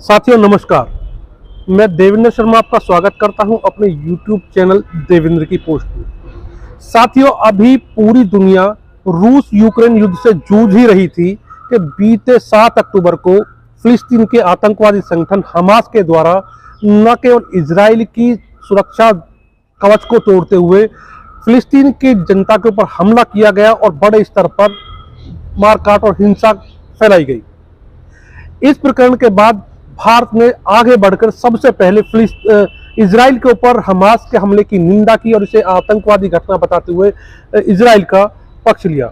साथियों नमस्कार। मैं देवेंद्र शर्मा आपका स्वागत करता हूं अपने YouTube चैनल देवेंद्र की पोस्ट में। साथियों, अभी पूरी दुनिया रूस यूक्रेन युद्ध से जूझ ही रही थी कि बीते 7 अक्टूबर को फिलिस्तीन के आतंकवादी संगठन हमास के द्वारा न केवल इजराइल की सुरक्षा कवच को तोड़ते हुए फिलिस्तीन की जनता के ऊपर हमला किया गया और बड़े स्तर पर मारकाट और हिंसा फैलाई गई। इस प्रकरण के बाद भारत ने आगे बढ़कर सबसे पहले इजराइल के ऊपर हमास के हमले की निंदा की और इसे आतंकवादी घटना बताते हुए इजराइल का पक्ष लिया।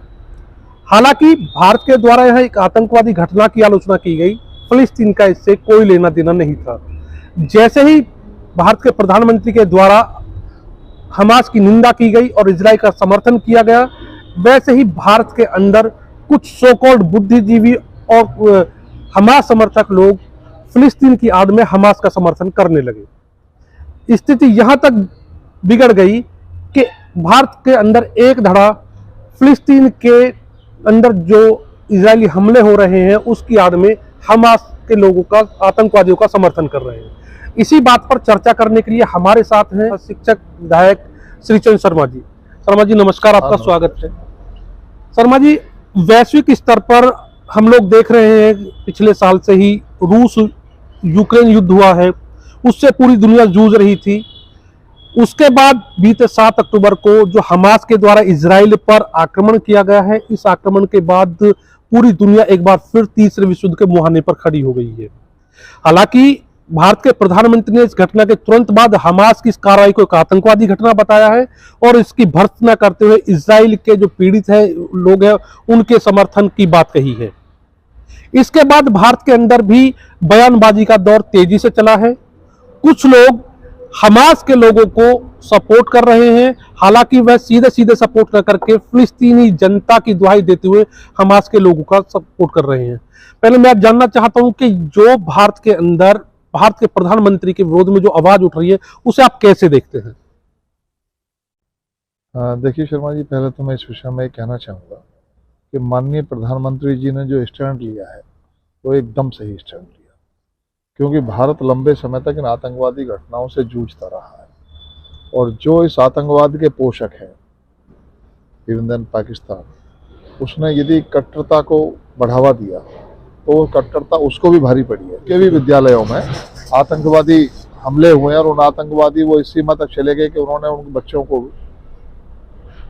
हालांकि भारत के द्वारा यह एक आतंकवादी घटना की आलोचना की गई, फिलिस्तीन का इससे कोई लेना देना नहीं था। जैसे ही भारत के प्रधानमंत्री के द्वारा हमास की निंदा की गई और इजराइल का समर्थन किया गया, वैसे ही भारत के अंदर कुछ सो कॉल्ड बुद्धिजीवी और हमास समर्थक लोग फिलिस्तीन की आड़ में हमास का समर्थन करने लगे। स्थिति यहां तक बिगड़ गई कि भारत के अंदर एक धड़ा फिलिस्तीन के अंदर जो इजरायली हमले हो रहे हैं उसकी आड़ में हमास के लोगों का, आतंकवादियों का समर्थन कर रहे हैं। इसी बात पर चर्चा करने के लिए हमारे साथ हैं शिक्षक विधायक श्रीचंद शर्मा जी। शर्मा जी नमस्कार, आपका स्वागत है। शर्मा जी, वैश्विक स्तर पर हम लोग देख रहे हैं पिछले साल से ही रूस यूक्रेन युद्ध हुआ है, उससे पूरी दुनिया जूझ रही थी। उसके बाद बीते 7 अक्टूबर को जो हमास के द्वारा इजराइल पर आक्रमण किया गया है, इस आक्रमण के बाद पूरी दुनिया एक बार फिर तीसरे विश्व युद्ध के मुहाने पर खड़ी हो गई है। हालांकि भारत के प्रधानमंत्री ने इस घटना के तुरंत बाद हमास की इस कार्रवाई को एक आतंकवादी घटना बताया है और इसकी भर्त्सना करते हुए इजराइल के जो पीड़ित है लोग हैं उनके समर्थन की बात कही है। इसके बाद भारत के अंदर भी बयानबाजी का दौर तेजी से चला है। कुछ लोग हमास के लोगों को सपोर्ट कर रहे हैं, हालांकि वह सीधे सीधे सपोर्ट न करके फिलिस्तीनी जनता की दुहाई देते हुए हमास के लोगों का सपोर्ट कर रहे हैं। पहले मैं जानना चाहता हूं कि जो भारत के अंदर भारत के प्रधानमंत्री के विरोध में जो आवाज उठ रही है उसे आप कैसे देखते हैं? देखिए शर्मा जी, पहले तो मैं इस विषय में कहना चाहूँगा कि माननीय प्रधानमंत्री जी ने जो स्टैंड लिया है वो एकदम सही स्टैंड लिया, क्योंकि भारत लंबे समय तक इन आतंकवादी घटनाओं से जूझता रहा है और जो इस आतंकवाद के पोषक हैं इवन पाकिस्तान, उसने यदि कट्टरता को बढ़ावा दिया तो कट्टरता उसको भी भारी पड़ी है। के भी विद्यालयों में आतंकवादी हमले हुए हैं और उन आतंकवादी वो इस सीमा तक चले गए कि उन्होंने उन बच्चों को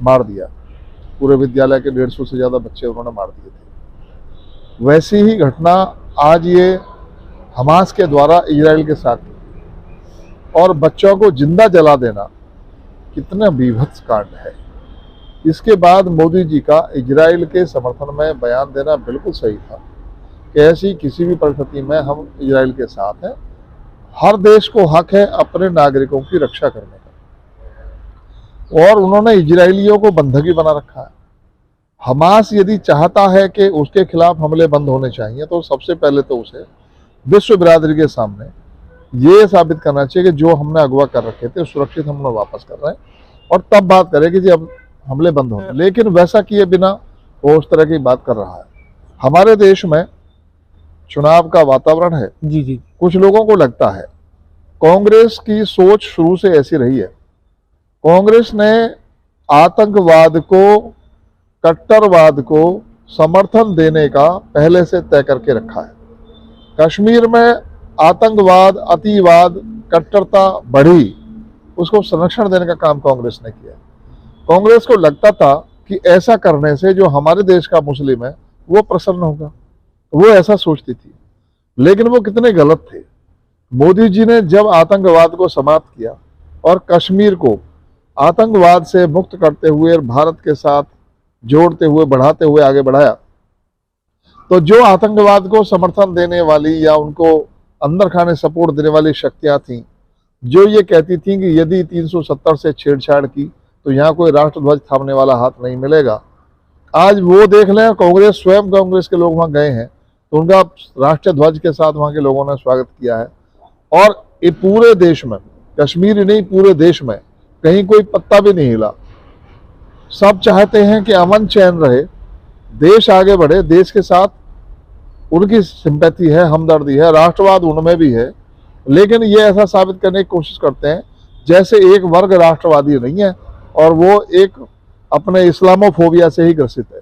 मार दिया। पूरे विद्यालय के 150 से ज़्यादा बच्चे उन्होंने मार दिए थे। वैसी ही घटना आज ये हमास के द्वारा इजराइल के साथ और बच्चों को जिंदा जला देना कितना बीभत्स कांड है। इसके बाद मोदी जी का इजराइल के समर्थन में बयान देना बिल्कुल सही था कि ऐसी किसी भी परिस्थिति में हम इजराइल के साथ हैं। हर देश को हक है अपने नागरिकों की रक्षा करने का और उन्होंने इजरायलियों को बंधकी बना रखा है। हमास यदि चाहता है कि उसके खिलाफ हमले बंद होने चाहिए तो सबसे पहले तो उसे विश्व बिरादरी के सामने ये साबित करना चाहिए कि जो हमने अगवा कर रखे थे सुरक्षित हम लोग वापस कर रहे हैं और तब बात करें कि जी अब हमले बंद हो। लेकिन वैसा किए बिना वो उस तरह की बात कर रहा है। हमारे देश में चुनाव का वातावरण है। जी। कुछ लोगों को लगता है कांग्रेस की सोच शुरू से ऐसी रही है। कांग्रेस ने आतंकवाद को, कट्टरवाद को समर्थन देने का पहले से तय करके रखा है। कश्मीर में आतंकवाद, अतिवाद, कट्टरता बढ़ी, उसको संरक्षण देने का काम कांग्रेस ने किया। कांग्रेस को लगता था कि ऐसा करने से जो हमारे देश का मुस्लिम है वो प्रसन्न होगा, वो ऐसा सोचती थी। लेकिन वो कितने गलत थे। मोदी जी ने जब आतंकवाद को समाप्त किया और कश्मीर को आतंकवाद से मुक्त करते हुए और भारत के साथ जोड़ते हुए, बढ़ाते हुए आगे बढ़ाया, तो जो आतंकवाद को समर्थन देने वाली या उनको अंदर खाने सपोर्ट देने वाली शक्तियां थीं, जो ये कहती थीं कि यदि 370 से छेड़छाड़ की तो यहाँ कोई राष्ट्रध्वज थामने वाला हाथ नहीं मिलेगा, आज वो देख लें। कांग्रेस, स्वयं कांग्रेस के लोग वहाँ गए हैं तो उनका राष्ट्रीय ध्वज के साथ वहाँ के लोगों ने स्वागत किया है और ये पूरे देश में, कश्मीर ही नहीं पूरे देश में कहीं कोई पत्ता भी नहीं हिला। सब चाहते हैं कि अमन चैन रहे, देश आगे बढ़े, देश के साथ उनकी सिंपैथी है, हमदर्दी है, राष्ट्रवाद उनमें भी है, लेकिन ये ऐसा साबित करने की कोशिश करते हैं जैसे एक वर्ग राष्ट्रवादी नहीं है और वो एक अपने इस्लामोफोबिया से ही ग्रसित है।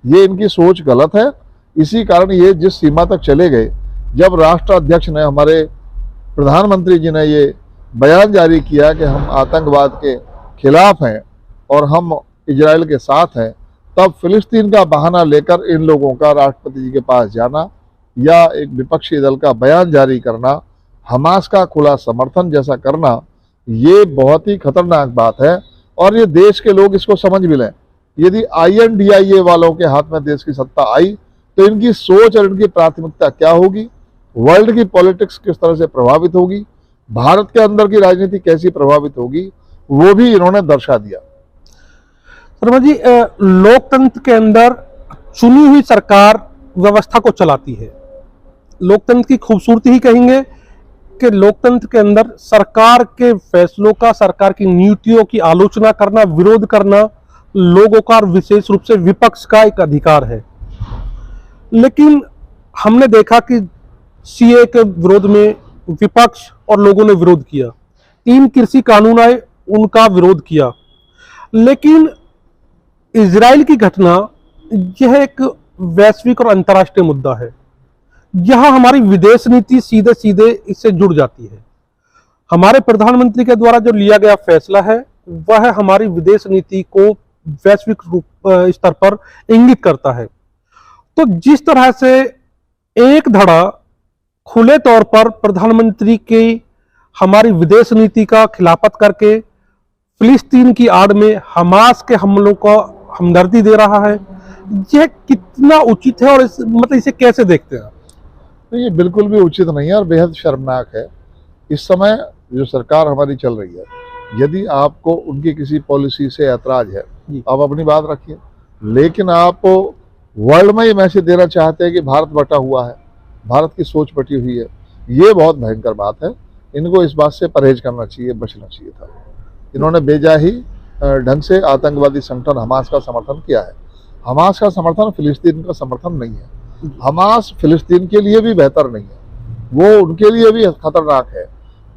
ये इनकी सोच गलत है। इसी कारण ये जिस सीमा तक चले गए, जब राष्ट्राध्यक्ष ने, हमारे प्रधानमंत्री जी ने ये बयान जारी किया कि हम आतंकवाद के खिलाफ हैं और हम इजराइल के साथ हैं, तब फिलिस्तीन का बहाना लेकर इन लोगों का राष्ट्रपति जी के पास जाना या एक विपक्षी दल का बयान जारी करना, हमास का खुला समर्थन जैसा करना, ये बहुत ही खतरनाक बात है। और ये देश के लोग इसको समझ भी लें। यदि INDIA वालों के हाथ में देश की सत्ता आई तो इनकी सोच और इनकी प्राथमिकता क्या होगी, वर्ल्ड की पॉलिटिक्स किस तरह से प्रभावित होगी, भारत के अंदर की राजनीति कैसी प्रभावित होगी, वो भी इन्होंने दर्शा दिया। शर्मा जी, लोकतंत्र के अंदर चुनी हुई सरकार व्यवस्था को चलाती है। लोकतंत्र की खूबसूरती ही कहेंगे कि लोकतंत्र के अंदर सरकार के फैसलों का, सरकार की नीतियों की आलोचना करना, विरोध करना लोगों का और विशेष रूप से विपक्ष का एक अधिकार है। लेकिन हमने देखा कि CA के विरोध में विपक्ष और लोगों ने विरोध किया, 3 कृषि कानून आए, उनका विरोध किया। लेकिन इजराइल की घटना, यह एक वैश्विक और अंतर्राष्ट्रीय मुद्दा है। यहां हमारी विदेश नीति सीधे सीधे इससे जुड़ जाती है। हमारे प्रधानमंत्री के द्वारा जो लिया गया फैसला है, वह हमारी विदेश नीति को वैश्विक स्तर पर इंगित करता है। तो जिस तरह से एक धड़ा खुले तौर पर प्रधानमंत्री की हमारी विदेश नीति का खिलाफत करके फिलिस्तीन की आड़ में हमास के हमलों को हमदर्दी दे रहा है, यह कितना उचित है और मतलब इसे कैसे देखते हैं? तो ये बिल्कुल भी उचित नहीं है और बेहद शर्मनाक है। इस समय जो सरकार हमारी चल रही है, यदि आपको उनकी किसी पॉलिसी से ऐतराज है, आप अपनी बात रखिए, लेकिन आप वर्ल्ड में ये मैसेज देना चाहते हैं कि भारत बटा हुआ है, भारत की सोच बटी हुई है, ये बहुत भयंकर बात है। इनको इस बात से परहेज करना चाहिए, बचना चाहिए था। इन्होंने बेजाही ढंग से आतंकवादी संगठन हमास का समर्थन किया है। हमास का समर्थन फिलिस्तीन का समर्थन नहीं है। हमास फिलिस्तीन के लिए भी बेहतर नहीं है, वो उनके लिए भी खतरनाक है।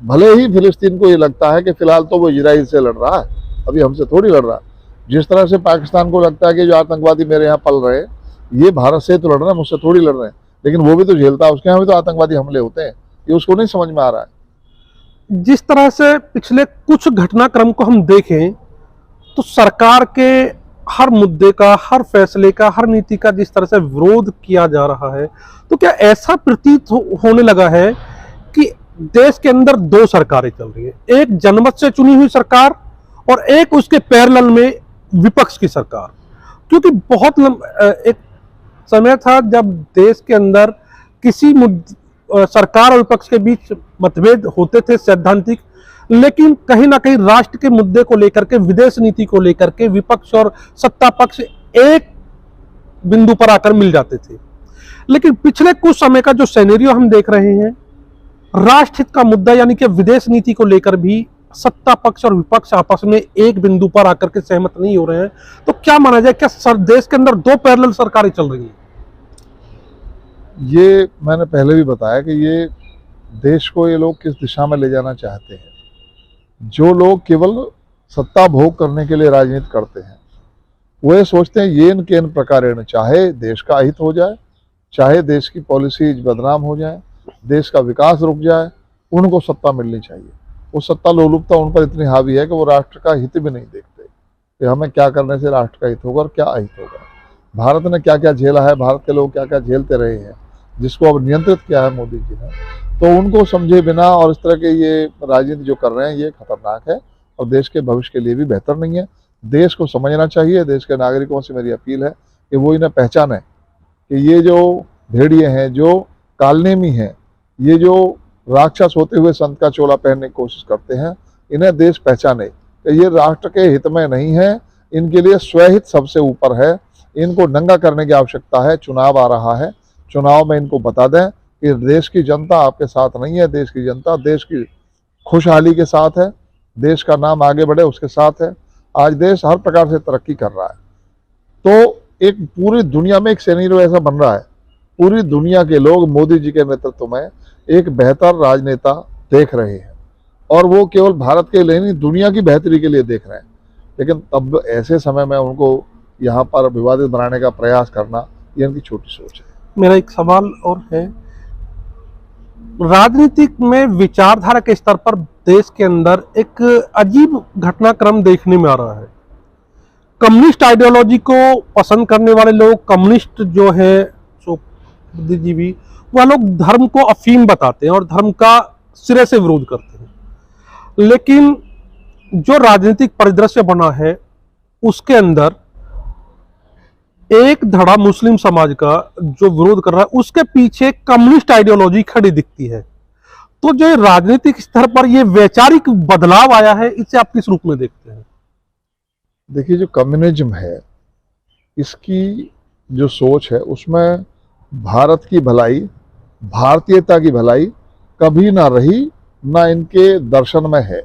भले ही फिलिस्तीन को ये लगता है कि फिलहाल तो वो इजराइल से लड़ रहा है, अभी हमसे थोड़ी लड़ रहा है। जिस तरह से पाकिस्तान को लगता है कि जो आतंकवादी मेरे यहाँ पल रहे हैं, ये भारत से तो लड़ रहे हैं, मुझसे थोड़ी लड़ रहे हैं, लेकिन वो भी तो झेलता है, उसके यहाँ भी तो आतंकवादी हमले होते हैं। ये उसको नहीं समझ में आ रहा है। जिस तरह से पिछले कुछ घटनाक्रम को हम देखें तो सरकार के हर मुद्दे का, हर फैसले का, हर नीति का जिस तरह से विरोध किया जा रहा है, तो क्या ऐसा प्रतीत होने लगा है कि देश के अंदर 2 सरकारें चल रही है, एक जनमत से चुनी हुई सरकार और एक उसके पैरेलल में विपक्ष की सरकार? क्योंकि बहुत एक समय था जब देश के अंदर किसी सरकार और विपक्ष के बीच मतभेद होते थे सैद्धांतिक, लेकिन कहीं ना कहीं राष्ट्र के मुद्दे को लेकर के, विदेश नीति को लेकर के विपक्ष और सत्ता पक्ष एक बिंदु पर आकर मिल जाते थे। लेकिन पिछले कुछ समय का जो सिनेरियो हम देख रहे हैं, राष्ट्र हित का मुद्दा यानी कि विदेश नीति को लेकर भी सत्ता पक्ष और विपक्ष आपस में एक बिंदु पर आकर के सहमत नहीं हो रहे हैं। तो क्या माना जाए, क्या देश के अंदर 2 पैरेलल सरकारें चल रही हैं? ये मैंने पहले भी बताया कि ये देश को ये लोग किस दिशा में ले जाना चाहते हैं। जो लोग केवल सत्ता भोग करने के लिए राजनीति करते हैं, वो ये सोचते हैं येन केन प्रकारेण, चाहे देश का अहित हो जाए, चाहे देश की पॉलिसीज बदनाम हो जाए, देश का विकास रुक जाए, उनको सत्ता मिलनी चाहिए। वो सत्ता लोलुपता उन पर इतनी हावी है कि वो राष्ट्र का हित भी नहीं देखते कि हमें क्या करने से राष्ट्र का हित होगा और क्या अहित होगा। भारत ने क्या क्या झेला है, भारत के लोग क्या क्या झेलते रहे हैं, जिसको अब नियंत्रित किया है मोदी जी ने, तो उनको समझे बिना और इस तरह के ये राजनीति जो कर रहे हैं, ये खतरनाक है और देश के भविष्य के लिए भी बेहतर नहीं है। देश को समझना चाहिए। देश के नागरिकों से मेरी अपील है कि वो इन्हें पहचाने कि ये जो भेड़िए हैं, जो कालनेमी हैं, ये जो राक्षस होते हुए संत का चोला पहनने की कोशिश करते हैं, इन्हें देश पहचाने कि ये राष्ट्र के हित में नहीं है, इनके लिए स्वहित सबसे ऊपर है। इनको नंगा करने की आवश्यकता है। चुनाव आ रहा है, चुनाव में इनको बता दें कि देश की जनता आपके साथ नहीं है। देश की जनता देश की खुशहाली के साथ है, देश का नाम आगे बढ़े उसके साथ है। आज देश हर प्रकार से तरक्की कर रहा है। तो एक पूरी दुनिया में एक सिनेरियो ऐसा बन रहा है पूरी दुनिया के लोग मोदी जी के नेतृत्व में एक बेहतर राजनेता देख रहे हैं, और वो केवल भारत के लिए नहीं दुनिया की बेहतरी के लिए देख रहे हैं। लेकिन तब ऐसे समय में उनको यहाँ पर विवादित बनाने का प्रयास करना, ये इनकी छोटी सोच है। मेरा एक सवाल और है, राजनीतिक में विचारधारा के स्तर पर देश के अंदर एक अजीब घटनाक्रम देखने में आ रहा है। कम्युनिस्ट आइडियोलॉजी को पसंद करने वाले लोग, कम्युनिस्ट जो है जो बुद्धिजीवी, वह लोग धर्म को अफीम बताते हैं और धर्म का सिरे से विरोध करते हैं। लेकिन जो राजनीतिक परिदृश्य बना है उसके अंदर एक धड़ा मुस्लिम समाज का जो विरोध कर रहा है, उसके पीछे कम्युनिस्ट आइडियोलॉजी खड़ी दिखती है। तो जो राजनीतिक स्तर पर यह वैचारिक बदलाव आया है, इसे आप किस रूप में देखते हैं? देखिए, जो कम्युनिज्म है, इसकी जो सोच है उसमें भारत की भलाई, भारतीयता की भलाई कभी ना रही, ना इनके दर्शन में है।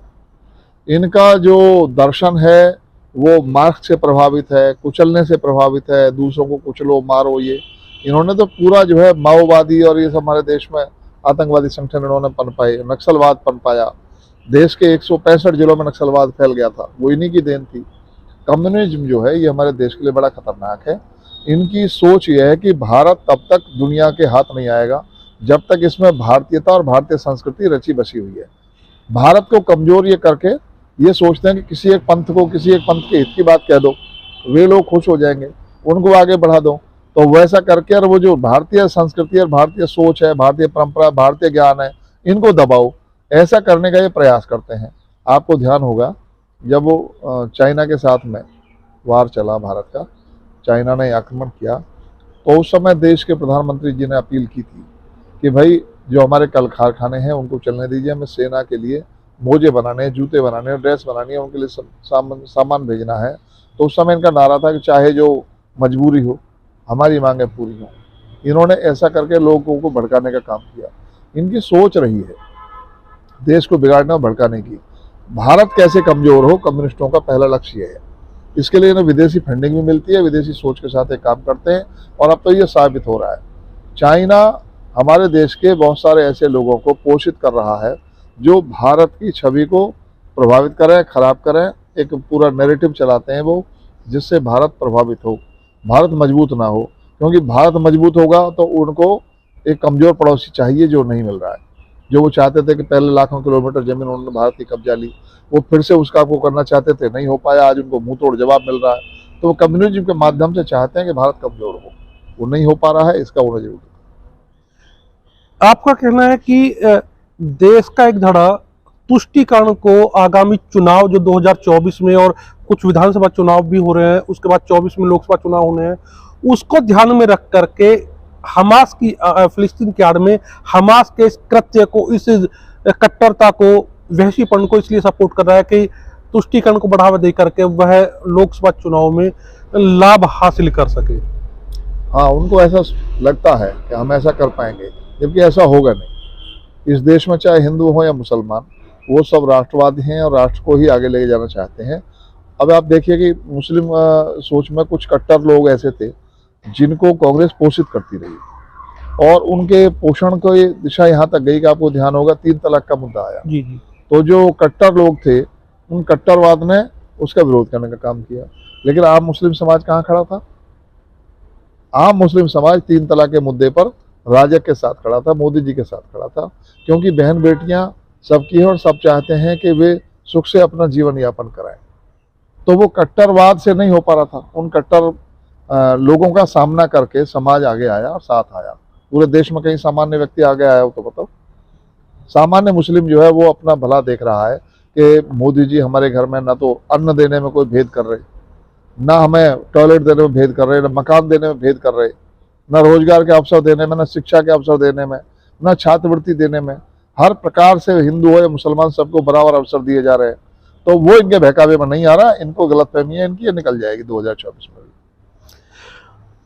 इनका जो दर्शन है वो मार्क्स से प्रभावित है, कुचलने से प्रभावित है, दूसरों को कुचलो मारो। ये इन्होंने तो पूरा जो है माओवादी और ये सब हमारे देश में आतंकवादी संगठन इन्होंने पनपाए, नक्सलवाद पनपाया। देश के 165 जिलों में नक्सलवाद फैल गया था, वो इन्हीं की देन थी। कम्युनिज्म जो है ये हमारे देश के लिए बड़ा खतरनाक है। इनकी सोच ये है कि भारत तब तक दुनिया के हाथ नहीं आएगा जब तक इसमें भारतीयता और भारतीय संस्कृति रची बसी हुई है। भारत को कमजोर ये करके ये सोचते हैं कि किसी एक पंथ को, किसी एक पंथ के हित की बात कह दो, वे लोग खुश हो जाएंगे, उनको आगे बढ़ा दो। तो वैसा करके और वो जो भारतीय संस्कृति और भारतीय सोच है, भारतीय परंपरा, भारतीय ज्ञान है, इनको दबाओ, ऐसा करने का ये प्रयास करते हैं। आपको ध्यान होगा जब वो चाइना के साथ में वार चला भारत का, चाइना ने आक्रमण किया, तो उस समय देश के प्रधानमंत्री जी ने अपील की थी कि भाई जो हमारे कल कारखाने हैं उनको चलने दीजिए, हमें सेना के लिए मोजे बनाने हैं, जूते बनाने हैं, ड्रेस बनानी है, उनके लिए सामान भेजना है। तो उस समय इनका नारा था कि चाहे जो मजबूरी हो, हमारी मांगें पूरी हों। इन्होंने ऐसा करके लोगों को भड़काने का काम किया। इनकी सोच रही है देश को बिगाड़ने और भड़काने की। भारत कैसे कमजोर हो, कम्युनिस्टों का पहला लक्ष्य ये है। इसके लिए इन्हें विदेशी फंडिंग भी मिलती है, विदेशी सोच के साथ एक काम करते हैं, और अब तो ये साबित हो रहा है। चाइना हमारे देश के बहुत सारे ऐसे लोगों को पोषित कर रहा है जो भारत की छवि को प्रभावित करें, खराब करें। एक पूरा नैरेटिव चलाते हैं वो, जिससे भारत प्रभावित हो, भारत मजबूत ना हो। क्योंकि भारत मजबूत होगा तो उनको एक कमजोर पड़ोसी चाहिए, जो नहीं मिल रहा है। जो वो चाहते थे कि पहले लाखों किलोमीटर जमीन उन्होंने भारत की कब्जा ली, वो फिर से उसका आपको करना चाहते थे, नहीं हो पाया। आज उनको मुंह तोड़ जवाब मिल रहा है। तो वो कम्युनिज्म के माध्यम से चाहते हैं कि भारत कमजोर हो, वो नहीं हो पा रहा है, इसका उन्हें जरूर। आपका कहना है कि देश का एक धड़ा तुष्टीकरण को आगामी चुनाव जो 2024 में, और कुछ विधानसभा चुनाव भी हो रहे हैं, उसके बाद 24 में लोकसभा चुनाव होने हैं, उसको ध्यान में रख करके हमास की, फिलिस्तीन की आड़ में हमास के इस कृत्य को, इस कट्टरता को, वहशीपन को इसलिए सपोर्ट कर रहा है कि तुष्टीकरण को बढ़ावा दे करके वह लोकसभा चुनाव में लाभ हासिल कर सके। हाँ, उनको ऐसा लगता है कि हम ऐसा कर पाएंगे, जबकि ऐसा होगा नहीं। इस देश में चाहे हिंदू हो या मुसलमान, वो सब राष्ट्रवादी हैं और राष्ट्र को ही आगे लेके जाना चाहते हैं। अब आप देखिए कि मुस्लिम सोच में कुछ कट्टर लोग ऐसे थे जिनको कांग्रेस पोषित करती रही, और उनके पोषण को ये दिशा यहाँ तक गई कि आपको ध्यान होगा 3 तलाक का मुद्दा आया। जी जी। तो जो कट्टर लोग थे, उन कट्टरवाद ने उसका विरोध करने का काम किया। लेकिन आम मुस्लिम समाज कहाँ खड़ा था? आम मुस्लिम समाज 3 तलाक के मुद्दे पर राजग के साथ खड़ा था, मोदी जी के साथ खड़ा था। क्योंकि बहन बेटियां सबकी हैं और सब चाहते हैं कि वे सुख से अपना जीवन यापन कराएं। तो वो कट्टरवाद से नहीं हो पा रहा था। उन कट्टर लोगों का सामना करके समाज आगे आया और साथ आया। पूरे देश में कहीं सामान्य व्यक्ति आगे आया हो तो बताओ? सामान्य मुस्लिम जो है वो अपना भला देख रहा है कि मोदी जी हमारे घर में ना तो अन्न देने में कोई भेद कर रहे, ना हमें टॉयलेट देने में भेद कर रहे, ना मकान देने में भेद कर रहे, ना रोजगार के अवसर देने में, ना शिक्षा के अवसर देने में, ना छात्रवृत्ति देने में। हर प्रकार से हिंदू हो या मुसलमान सबको बराबर अवसर दिए जा रहे हैं। तो वो इनके बहकावे में नहीं आ रहा। इनको गलतफहमी है इनकी, निकल जाएगी 2024 में।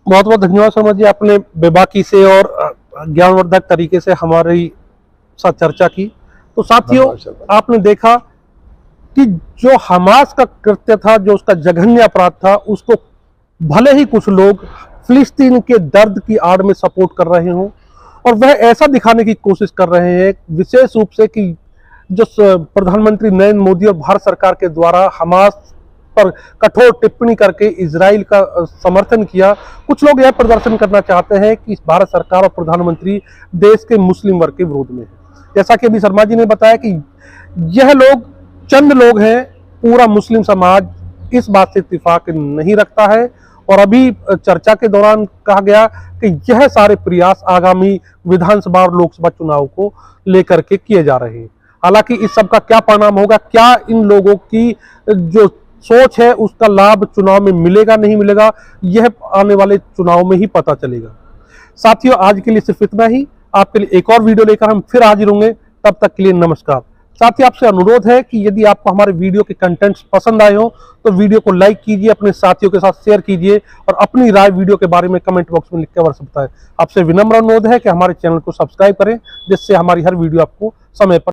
बहुत बहुत धन्यवाद शर्मा जी, आपने बेबाकी से और ज्ञानवर्धक तरीके से हमारी साथ चर्चा की। तो साथियों, आपने देखा कि जो हमास का कृत्य था, जो उसका जघन्य अपराध था, उसको भले ही कुछ लोग फिलिस्तीन के दर्द की आड़ में सपोर्ट कर रहे हों, और वह ऐसा दिखाने की कोशिश कर रहे हैं विशेष रूप से कि जो प्रधानमंत्री नरेंद्र मोदी और भारत सरकार के द्वारा हमास पर कठोर टिप्पणी करके इजराइल का समर्थन किया। कुछ लोग यह प्रदर्शन करना चाहते हैं कि भारत सरकार और प्रधानमंत्री देश के मुस्लिम वर्ग के विरोध में है। जैसा कि अभी शर्मा जी ने बताया कि यह लोग चंद लोग हैं, पूरा मुस्लिम समाज इस बात से इत्तेफाक नहीं रखता है। और अभी चर्चा के दौरान कहा गया कि यह सारे प्रयास आगामी विधानसभा और लोकसभा चुनाव को लेकर के किए जा रहे हैं। हालांकि इस सब का क्या परिणाम होगा, क्या इन लोगों की जो सोच है उसका लाभ चुनाव में मिलेगा नहीं मिलेगा, यह आने वाले चुनाव में ही पता चलेगा। साथियों, आज के लिए सिर्फ इतना ही। आपके लिए एक और वीडियो लेकर हम फिर हाजिर होंगे, तब तक के लिए नमस्कार। साथ ही आपसे अनुरोध है कि यदि आपको हमारे वीडियो के कंटेंट्स पसंद आए हो तो वीडियो को लाइक कीजिए, अपने साथियों के साथ शेयर कीजिए और अपनी राय वीडियो के बारे में कमेंट बॉक्स में लिख कर अवश्य बताएं। आपसे विनम्र अनुरोध है कि हमारे चैनल को सब्सक्राइब करें, जिससे हमारी हर वीडियो आपको समय पर